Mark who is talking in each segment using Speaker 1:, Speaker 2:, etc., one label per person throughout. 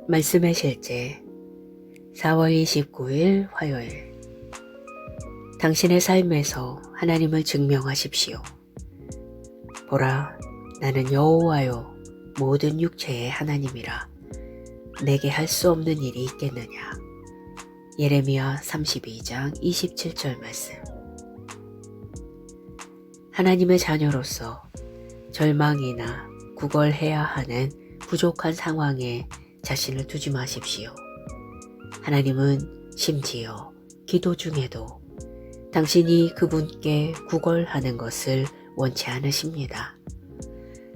Speaker 1: 말씀의 실제 4월 29일 화요일. 당신의 삶에서 하나님을 증명하십시오. 보라, 나는 여호와요 모든 육체의 하나님이라. 내게 할 수 없는 일이 있겠느냐. 예레미야 32장 27절 말씀. 하나님의 자녀로서 절망이나 구걸해야 하는 부족한 상황에 자신을 두지 마십시오. 하나님은 심지어 기도 중에도 당신이 그분께 구걸하는 것을 원치 않으십니다.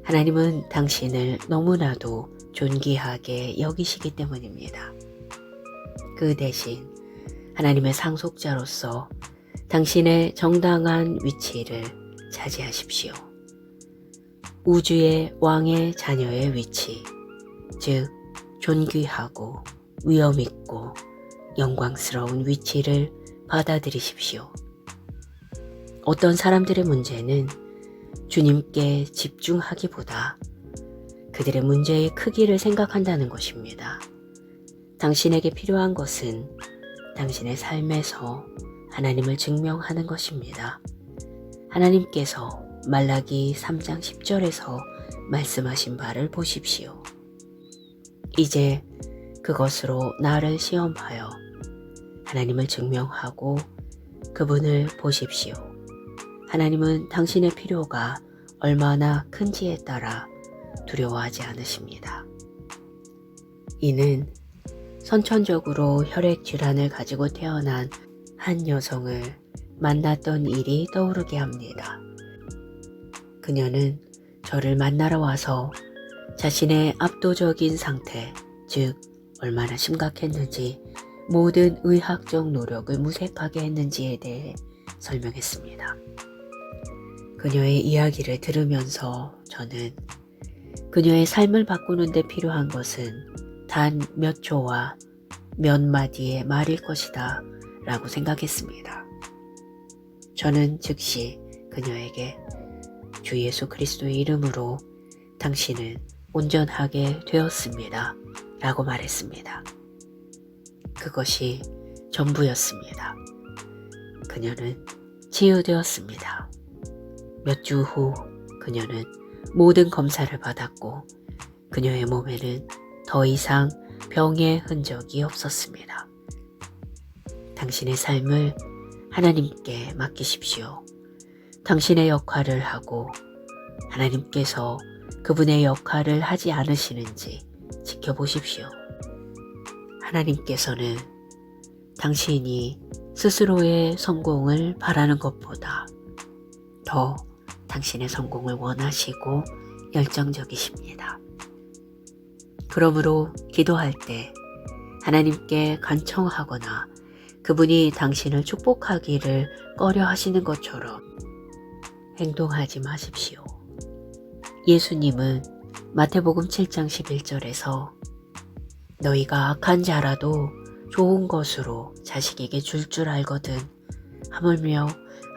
Speaker 1: 하나님은 당신을 너무나도 존귀하게 여기시기 때문입니다. 그 대신 하나님의 상속자로서 당신의 정당한 위치를 차지하십시오. 우주의 왕의 자녀의 위치, 즉 존귀하고 위엄있고 영광스러운 위치를 받아들이십시오. 어떤 사람들의 문제는 주님께 집중하기보다 그들의 문제의 크기를 생각한다는 것입니다. 당신에게 필요한 것은 당신의 삶에서 하나님을 증명하는 것입니다. 하나님께서 말라기 3장 10절에서 말씀하신 바를 보십시오. 이제 그것으로 나를 시험하여 하나님을 증명하고 그분을 보십시오. 하나님은 당신의 필요가 얼마나 큰지에 따라 두려워하지 않으십니다. 이는 선천적으로 혈액 질환을 가지고 태어난 한 여성을 만났던 일이 떠오르게 합니다. 그녀는 저를 만나러 와서 자신의 압도적인 상태, 즉 얼마나 심각했는지, 모든 의학적 노력을 무색하게 했는지에 대해 설명했습니다. 그녀의 이야기를 들으면서 저는 그녀의 삶을 바꾸는 데 필요한 것은 단 몇 초와 몇 마디의 말일 것이다 라고 생각했습니다. 저는 즉시 그녀에게 주 예수 그리스도의 이름으로 당신은 온전하게 되었습니다 라고 말했습니다. 그것이 전부였습니다. 그녀는 치유되었습니다. 몇 주 후 그녀는 모든 검사를 받았고 그녀의 몸에는 더 이상 병의 흔적이 없었습니다. 당신의 삶을 하나님께 맡기십시오. 당신의 역할을 하고 하나님께서 그분의 역할을 하지 않으시는지 지켜보십시오. 하나님께서는 당신이 스스로의 성공을 바라는 것보다 더 당신의 성공을 원하시고 열정적이십니다. 그러므로 기도할 때 하나님께 간청하거나 그분이 당신을 축복하기를 꺼려 하시는 것처럼 행동하지 마십시오. 예수님은 마태복음 7장 11절에서 너희가 악한 자라도 좋은 것으로 자식에게 줄 알거든 하물며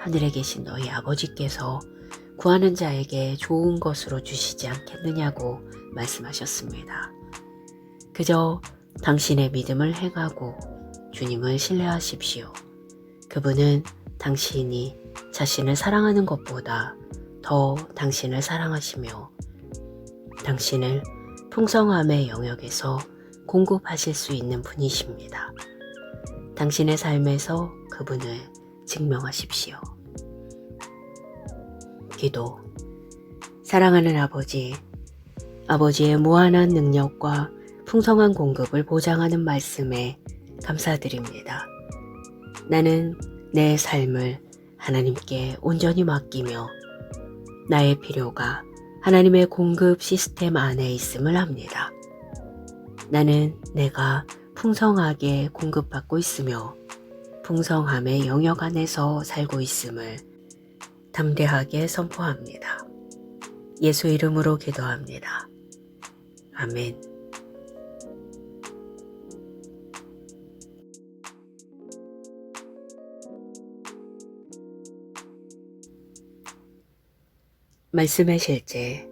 Speaker 1: 하늘에 계신 너희 아버지께서 구하는 자에게 좋은 것으로 주시지 않겠느냐고 말씀하셨습니다. 그저 당신의 믿음을 행하고 주님을 신뢰하십시오. 그분은 당신이 자신을 사랑하는 것보다 더 당신을 사랑하시며 당신을 풍성함의 영역에서 공급하실 수 있는 분이십니다. 당신의 삶에서 그분을 증명하십시오. 기도. 사랑하는 아버지, 아버지의 무한한 능력과 풍성한 공급을 보장하는 말씀에 감사드립니다. 나는 내 삶을 하나님께 온전히 맡기며 나의 필요가 하나님의 공급 시스템 안에 있음을 압니다. 나는 내가 풍성하게 공급받고 있으며 풍성함의 영역 안에서 살고 있음을 담대하게 선포합니다. 예수 이름으로 기도합니다. 아멘. 말씀의 실제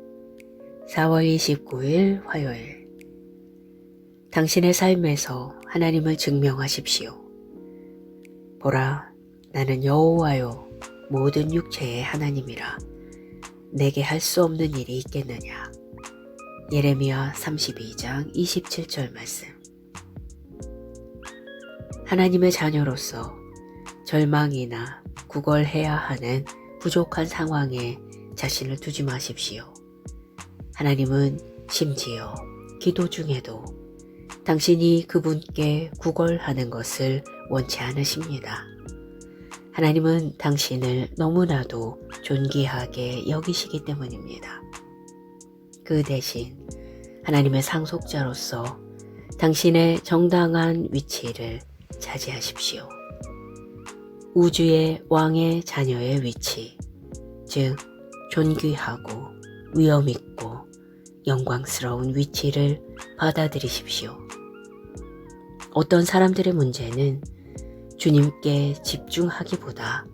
Speaker 1: 4월 29일 화요일. 당신의 삶에서 하나님을 증명하십시오. 보라, 나는 여호와요 모든 육체의 하나님이라. 내게 할 수 없는 일이 있겠느냐. 예레미야 32장 27절 말씀. 하나님의 자녀로서 절망이나 구걸해야 하는 부족한 상황에 자신을 두지 마십시오. 하나님은 심지어 기도 중에도 당신이 그분께 구걸하는 것을 원치 않으십니다. 하나님은 당신을 너무나도 존귀하게 여기시기 때문입니다. 그 대신 하나님의 상속자로서 당신의 정당한 위치를 차지하십시오. 우주의 왕의 자녀의 위치, 즉 존귀하고 위엄있고 영광스러운 위치를 받아들이십시오. 어떤 사람들의 문제는 주님께 집중하기보다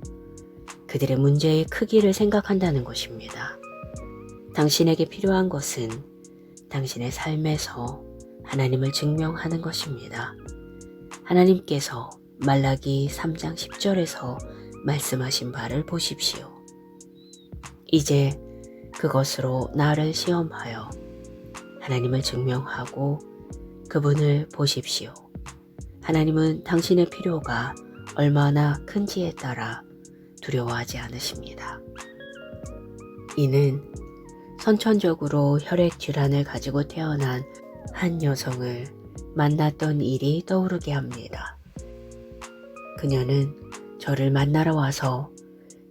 Speaker 1: 그들의 문제의 크기를 생각한다는 것입니다. 당신에게 필요한 것은 당신의 삶에서 하나님을 증명하는 것입니다. 하나님께서 말라기 3장 10절에서 말씀하신 바를 보십시오. 이제 그것으로 나를 시험하여 하나님을 증명하고 그분을 보십시오. 하나님은 당신의 필요가 얼마나 큰지에 따라 두려워하지 않으십니다. 이는 선천적으로 혈액 질환을 가지고 태어난 한 여성을 만났던 일이 떠오르게 합니다. 그녀는 저를 만나러 와서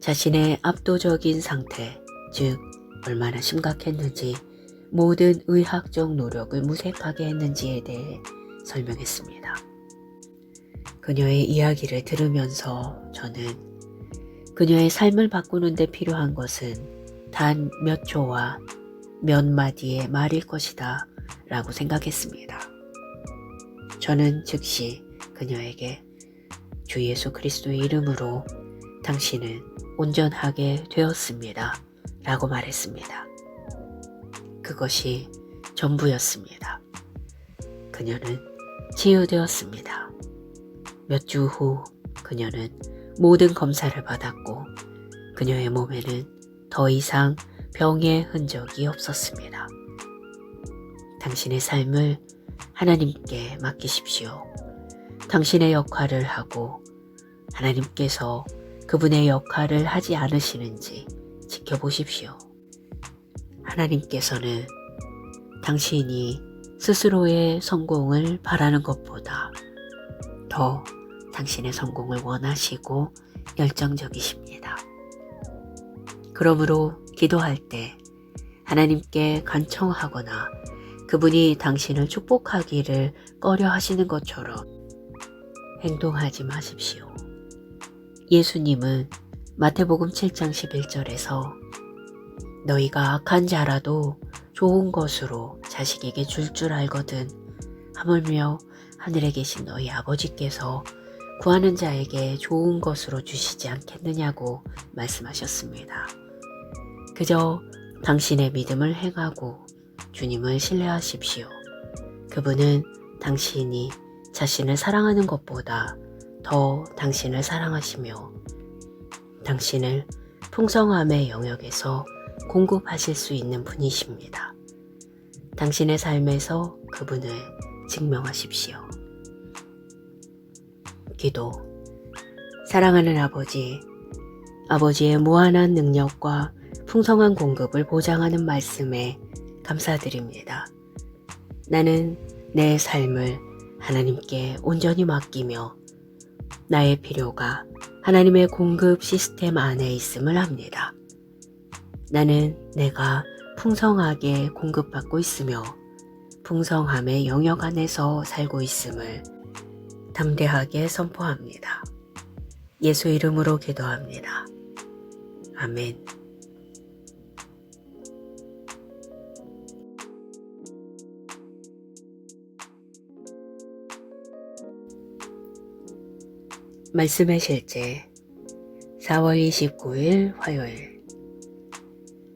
Speaker 1: 자신의 압도적인 상태, 즉 얼마나 심각했는지, 모든 의학적 노력을 무색하게 했는지에 대해 설명했습니다. 그녀의 이야기를 들으면서 저는 그녀의 삶을 바꾸는 데 필요한 것은 단 몇 초와 몇 마디의 말일 것이다 라고 생각했습니다. 저는 즉시 그녀에게 주 예수 그리스도의 이름으로 당신은 온전하게 되었습니다 라고 말했습니다. 그것이 전부였습니다. 그녀는 치유되었습니다. 몇 주 후 그녀는 모든 검사를 받았고 그녀의 몸에는 더 이상 병의 흔적이 없었습니다. 당신의 삶을 하나님께 맡기십시오. 당신의 역할을 하고 하나님께서 그분의 역할을 하지 않으시는지 지켜보십시오. 하나님께서는 당신이 스스로의 성공을 바라는 것보다 더 당신의 성공을 원하시고 열정적이십니다. 그러므로 기도할 때 하나님께 간청하거나 그분이 당신을 축복하기를 꺼려 하시는 것처럼 행동하지 마십시오. 예수님은 마태복음 7장 11절에서 너희가 악한 자라도 좋은 것으로 자식에게 줄 알거든 하물며 하늘에 계신 너희 아버지께서 구하는 자에게 좋은 것으로 주시지 않겠느냐고 말씀하셨습니다. 그저 당신의 믿음을 행하고 주님을 신뢰하십시오. 그분은 당신이 자신을 사랑하는 것보다 더 당신을 사랑하시며 당신을 풍성함의 영역에서 공급하실 수 있는 분이십니다. 당신의 삶에서 그분을 증명하십시오. 기도. 사랑하는 아버지, 아버지의 무한한 능력과 풍성한 공급을 보장하는 말씀에 감사드립니다. 나는 내 삶을 하나님께 온전히 맡기며 나의 필요가 하나님의 공급 시스템 안에 있음을 압니다. 나는 내가 풍성하게 공급받고 있으며 풍성함의 영역 안에서 살고 있음을 담대하게 선포합니다. 예수 이름으로 기도합니다. 아멘. 말씀의 실제 4월 29일 화요일.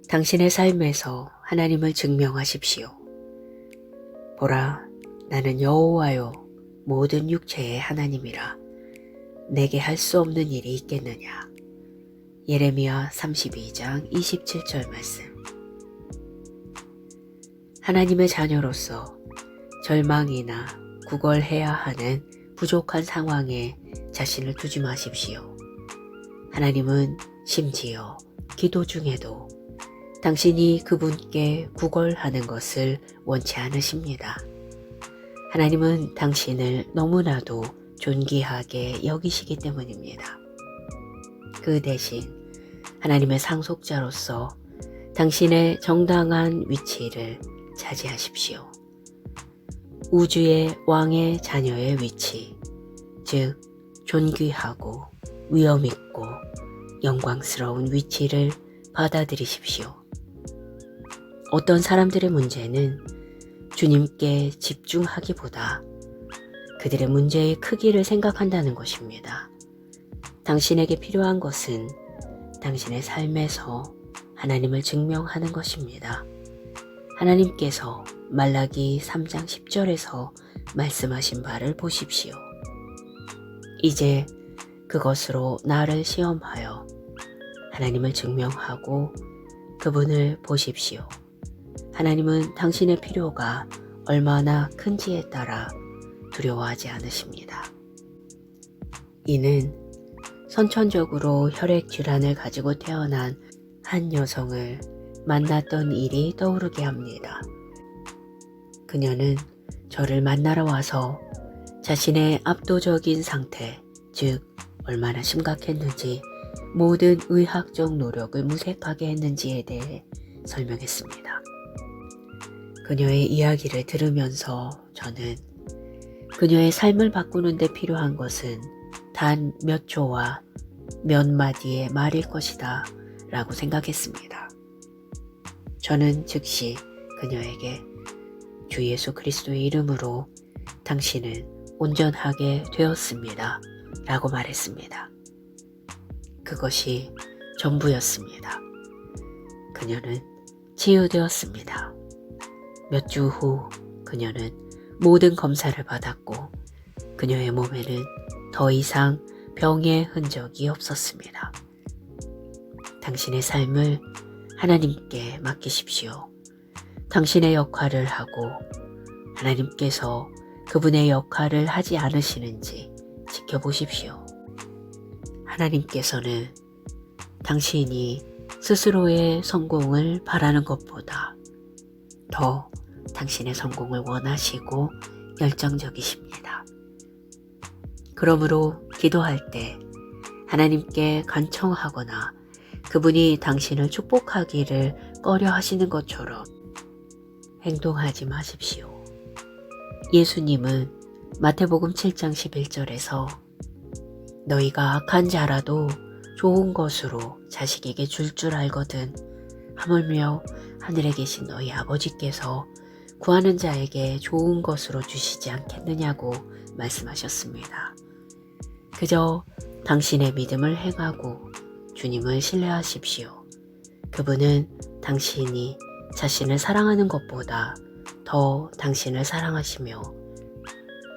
Speaker 1: 당신의 삶에서 하나님을 증명하십시오. 보라, 나는 여호와요 모든 육체의 하나님이라. 내게 할 수 없는 일이 있겠느냐. 예레미야 32장 27절 말씀. 하나님의 자녀로서 절망이나 구걸해야 하는 부족한 상황에 자신을 두지 마십시오. 하나님은 심지어 기도 중에도 당신이 그분께 구걸하는 것을 원치 않으십니다. 하나님은 당신을 너무나도 존귀하게 여기시기 때문입니다. 그 대신 하나님의 상속자로서 당신의 정당한 위치를 차지하십시오. 우주의 왕의 자녀의 위치, 즉 존귀하고 위엄있고 영광스러운 위치를 받아들이십시오. 어떤 사람들의 문제는 주님께 집중하기보다 그들의 문제의 크기를 생각한다는 것입니다. 당신에게 필요한 것은 당신의 삶에서 하나님을 증명하는 것입니다. 하나님께서 말라기 3장 10절에서 말씀하신 바를 보십시오. 이제 그것으로 나를 시험하여 하나님을 증명하고 그분을 보십시오. 하나님은 당신의 필요가 얼마나 큰지에 따라 두려워하지 않으십니다. 이는 선천적으로 혈액 질환을 가지고 태어난 한 여성을 만났던 일이 떠오르게 합니다. 그녀는 저를 만나러 와서 자신의 압도적인 상태, 즉 얼마나 심각했는지, 모든 의학적 노력을 무색하게 했는지에 대해 설명했습니다. 그녀의 이야기를 들으면서 저는 그녀의 삶을 바꾸는 데 필요한 것은 단 몇 초와 몇 마디의 말일 것이다 라고 생각했습니다. 저는 즉시 그녀에게 주 예수 그리스도의 이름으로 당신은 온전하게 되었습니다 라고 말했습니다. 그것이 전부였습니다. 그녀는 치유되었습니다. 몇 주 후 그녀는 모든 검사를 받았고 그녀의 몸에는 더 이상 병의 흔적이 없었습니다. 당신의 삶을 하나님께 맡기십시오. 당신의 역할을 하고 하나님께서 그분의 역할을 하지 않으시는지 지켜보십시오. 하나님께서는 당신이 스스로의 성공을 바라는 것보다 더 당신의 성공을 원하시고 열정적이십니다. 그러므로 기도할 때 하나님께 간청하거나 그분이 당신을 축복하기를 꺼려 하시는 것처럼 행동하지 마십시오. 예수님은 마태복음 7장 11절에서 너희가 악한 자라도 좋은 것으로 자식에게 줄 알거든 하물며 하늘에 계신 너희 아버지께서 구하는 자에게 좋은 것으로 주시지 않겠느냐고 말씀하셨습니다. 그저 당신의 믿음을 행하고 주님을 신뢰하십시오. 그분은 당신이 자신을 사랑하는 것보다 더 당신을 사랑하시며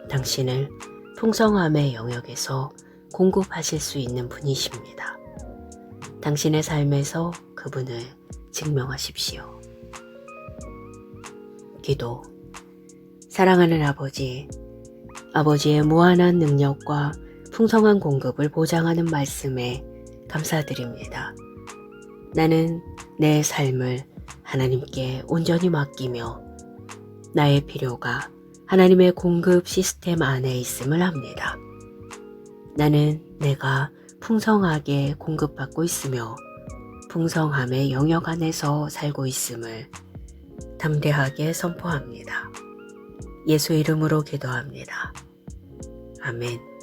Speaker 1: 당신을 풍성함의 영역에서 공급하실 수 있는 분이십니다. 당신의 삶에서 그분을 증명하십시오. 기도. 사랑하는 아버지, 아버지의 무한한 능력과 풍성한 공급을 보장하는 말씀에 감사드립니다. 나는 내 삶을 하나님께 온전히 맡기며 나의 필요가 하나님의 공급 시스템 안에 있음을 압니다. 나는 내가 풍성하게 공급받고 있으며 풍성함의 영역 안에서 살고 있음을 담대하게 선포합니다. 예수 이름으로 기도합니다. 아멘.